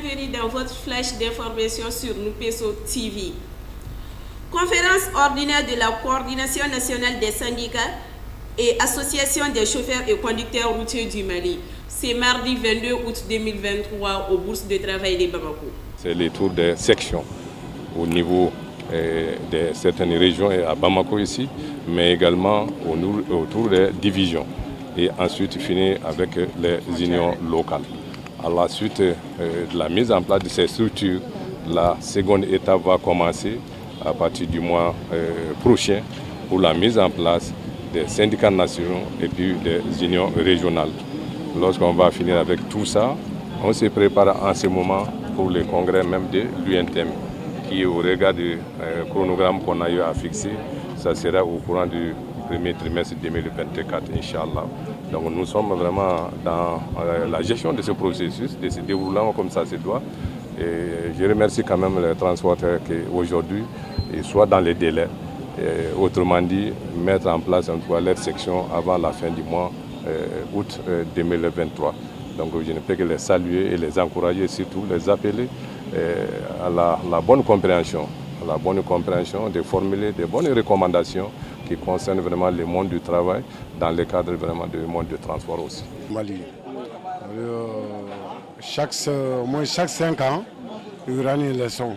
bienvenue dans votre flash d'information sur Nupeso TV. Conférence ordinaire de la Coordination nationale des syndicats et Association des chauffeurs et conducteurs routiers du Mali. C'est mardi 22 août 2023 aux bourses de travail de Bamako. C'est le tour des sections au niveau de certaines régions et à Bamako ici, mais également autour des divisions. Et ensuite finir avec les unions locales. À la suite de la mise en place de ces structures, la seconde étape va commencer à partir du mois prochain pour la mise en place des syndicats nationaux et puis des unions régionales. Lorsqu'on va finir avec tout ça, on se prépare en ce moment pour le congrès même de l'UNTM, qui au regard du chronogramme qu'on a eu à fixer, ça sera au courant du premier trimestre 2024, Inch'Allah. Donc nous sommes vraiment dans la gestion de ce processus, de ce déroulement comme ça se doit. Et je remercie quand même les transporteurs qui aujourd'hui soient dans les délais. Et, autrement dit, mettre en place en tout cas leur section avant la fin du mois août 2023. Donc je ne peux que les saluer et les encourager, surtout les appeler à la bonne compréhension, de formuler des bonnes recommandations qui concernent vraiment le monde du travail dans le cadre vraiment du monde du transport aussi. Mali. Au moins chaque 5 ans, il y aura une leçon.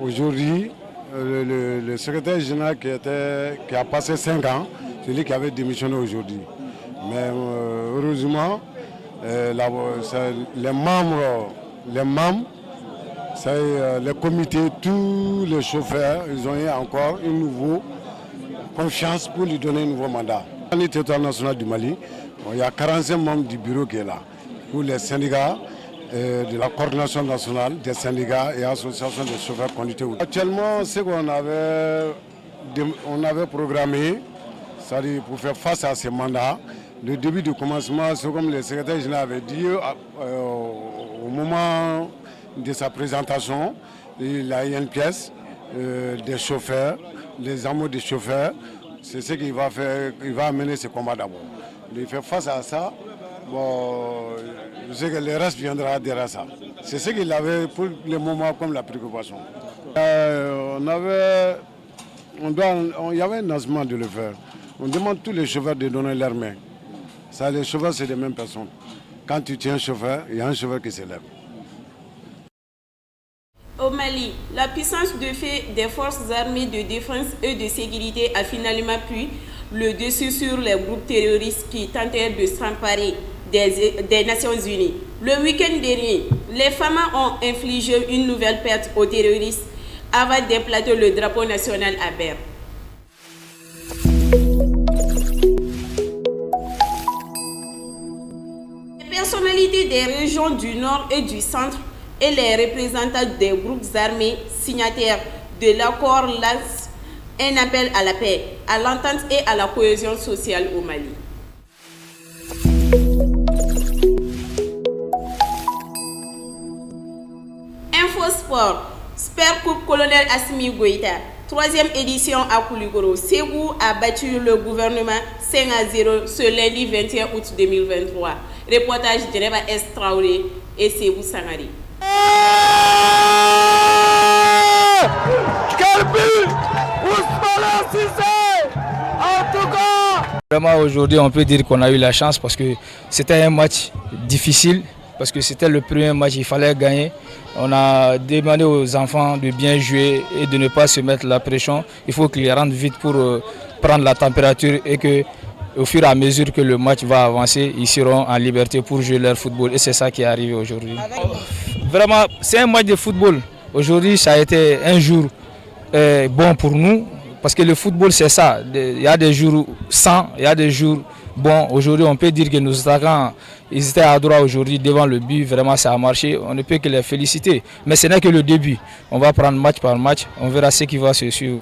Aujourd'hui, le secrétaire général qui a passé 5 ans, c'est lui qui avait démissionné aujourd'hui. Mais heureusement, les membres, les comités, tous les chauffeurs, ils ont eu encore une nouvelle confiance pour lui donner un nouveau mandat. Dans le territoire national du Mali, il y a 45 membres du bureau qui est là, pour les syndicats de la coordination nationale des syndicats et associations de chauffeurs conducteurs. Actuellement, ce qu'on avait programmé, c'est-à-dire pour faire face à ces mandats, le début du commencement, c'est comme le secrétaire général avait dit, au moment de sa présentation, il a eu une pièce des chauffeurs, les amours des chauffeurs. C'est ce qu'il va faire, il va amener ce combat d'abord. Il fait face à ça, bon, je sais que le reste viendra derrière ça. C'est ce qu'il avait pour le moment comme la préoccupation. Il y avait un lancement de le faire. On demande tous les chauffeurs de donner leurs mains. Ça, les chauffeurs, c'est les mêmes personnes. Quand tu tiens un chauffeur, il y a un chauffeur qui s'élève. Au Mali, la puissance de fait des forces armées de défense et de sécurité a finalement pris le dessus sur les groupes terroristes qui tentèrent de s'emparer des Nations Unies. Le week-end dernier, les femmes ont infligé une nouvelle perte aux terroristes avant d'implanter le drapeau national à Berre. Les personnalités des régions du Nord et du Centre et les représentants des groupes armés signataires de l'accord lancent un appel à la paix, à l'entente et à la cohésion sociale au Mali. Infosport, Super Coupe Colonel Assimi Goïta, 3e édition à Kouligoro. Ségou a battu le gouvernement 5-0 ce lundi 21 août 2023. Reportage de Neba S. Traoré et Ségou Sangari. Vraiment aujourd'hui on peut dire qu'on a eu la chance parce que c'était un match difficile, parce que c'était le premier match, il fallait gagner. On a demandé aux enfants de bien jouer et de ne pas se mettre la pression. Il faut qu'ils rentrent vite pour prendre la température et que au fur et à mesure que le match va avancer, ils seront en liberté pour jouer leur football et c'est ça qui est arrivé aujourd'hui. Vraiment, c'est un match de football. Aujourd'hui, ça a été un jour bon pour nous parce que le football, c'est ça. Il y a des jours sans, il y a des jours bons. Aujourd'hui, on peut dire que nos attaquants, ils étaient à droite aujourd'hui devant le but. Vraiment, ça a marché. On ne peut que les féliciter. Mais ce n'est que le début. On va prendre match par match. On verra ce qui va se suivre.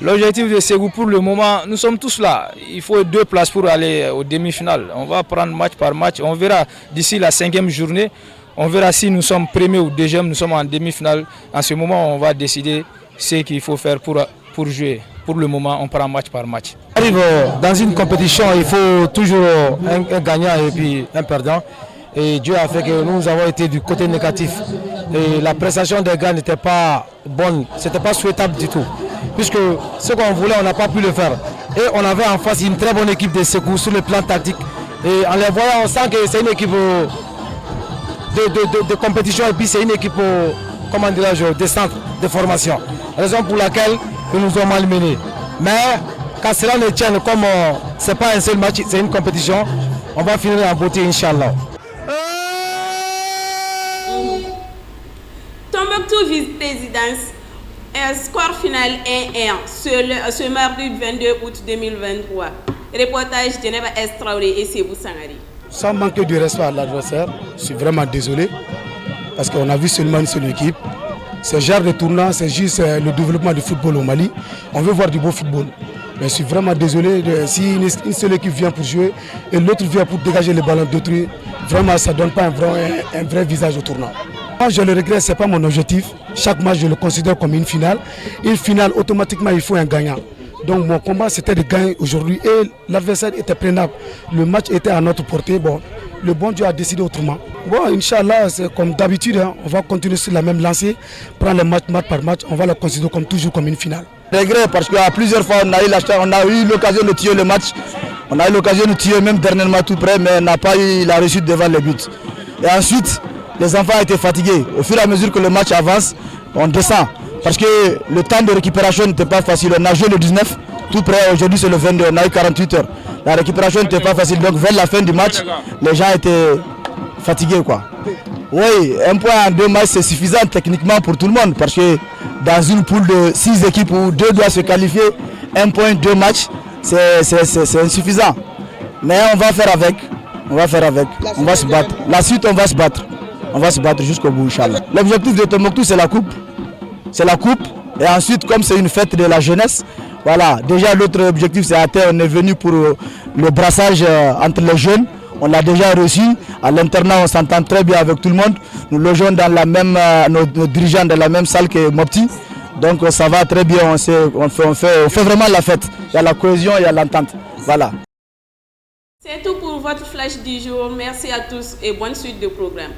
L'objectif de Ségou pour le moment, nous sommes tous là. Il faut 2 places pour aller aux demi-finales. On va prendre match par match. On verra d'ici la 5e journée. On verra si nous sommes premiers ou deuxièmes. Nous sommes en demi-finale. En ce moment, on va décider ce qu'il faut faire pour jouer. Pour le moment, on prend match par match. Dans une compétition, il faut toujours un gagnant et puis un perdant. Et Dieu a fait que nous avons été du côté négatif. Et la prestation des gars n'était pas bonne, c'était pas souhaitable du tout. Puisque ce qu'on voulait, on n'a pas pu le faire. Et on avait en face une très bonne équipe de secours sur le plan tactique. Et en les voyant, on sent que c'est une équipe de compétition et puis c'est une équipe comment dirais-je, de centre de formation. Raison pour laquelle ils nous ont malmenés. Mais quand cela ne tienne comme ce n'est pas un seul match, c'est une compétition, on va finir en beauté, Inch'Allah. Tombouctou vice-présidence, score final 1-1 ce mardi 22 août 2023. Reportage Geneva Estraoré et Sebou Sangari. Sans manquer de respect à l'adversaire, je suis vraiment désolé parce qu'on a vu seulement une seule équipe. Ce genre de tournoi, c'est juste le développement du football au Mali. On veut voir du beau football. Mais je suis vraiment désolé si une seule équipe vient pour jouer et l'autre vient pour dégager les ballons d'autrui. Vraiment, ça ne donne pas un vrai visage au tournoi. Moi, je le regrette, ce n'est pas mon objectif. Chaque match, je le considère comme une finale. Une finale, automatiquement, il faut un gagnant. Donc mon combat, c'était de gagner aujourd'hui et l'adversaire était prenable. Le match était à notre portée. Bon, le bon Dieu a décidé autrement. Bon, Inch'Allah, c'est comme d'habitude, hein, on va continuer sur la même lancée, prendre le match par match, on va le considérer comme toujours comme une finale. Regret parce qu'à plusieurs fois, on a eu l'occasion de tuer le match. On a eu l'occasion de tuer même dernièrement tout près, mais on n'a pas eu la réussite devant les buts. Et ensuite, les enfants étaient fatigués. Au fur et à mesure que le match avance, on descend. Parce que le temps de récupération n'était pas facile. On a joué le 19, tout près, aujourd'hui c'est le 22, on a eu 48 heures. La récupération n'était pas facile, donc vers la fin du match, les gens étaient fatigués, quoi. Oui, un point en 2 matchs c'est suffisant techniquement pour tout le monde. Parce que dans une poule de 6 équipes où 2 doivent se qualifier, 1 point, 2 matchs, c'est insuffisant. Mais on va faire avec, on va se battre. La suite, on va se battre. On va se battre jusqu'au bout, Inch'Allah. L'objectif de Tombouctou, c'est la coupe. C'est la coupe. Et ensuite, comme c'est une fête de la jeunesse, voilà. Déjà, l'autre objectif, c'est atteint. On est venu pour le brassage entre les jeunes. On l'a déjà reçu. À l'internat, on s'entend très bien avec tout le monde. Nous logeons dans la même, nos dirigeants dans la même salle que Mopti. Donc, ça va très bien. On fait vraiment la fête. Il y a la cohésion, il y a l'entente. Voilà. C'est tout pour votre flash du jour. Merci à tous et bonne suite de programme.